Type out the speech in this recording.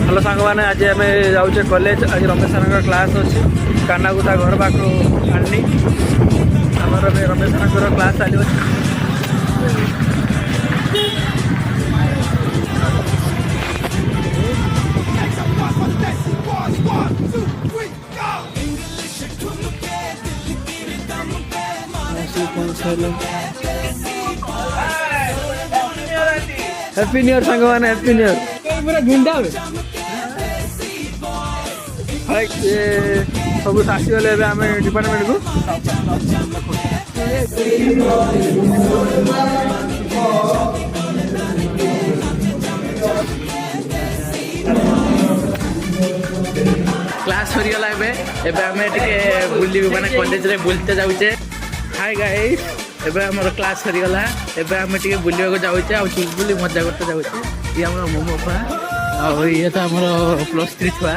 hello सांग मैंने आज आम जाऊे कॉलेज आज रमेश सर क्लास अच्छी काना को घर पाख आनी आमर रमेश सर क्लास चलो हैप्पी न्यू ईयर सांग मैंने हैप्पी न्यू ईयर पूरा गुंडा सब आसीगले आम डिपार्टमेंट को क्लास सरीगला आम बुल माने कॉलेज रे बुलते जाऊे हाय गाइस एबे हमर क्लास सरीगला एबे आम टे बुलिया को जाऊे आ बुली मजा करते जाऊे ये मोमो पा आ ये तो हमर +3 छुआ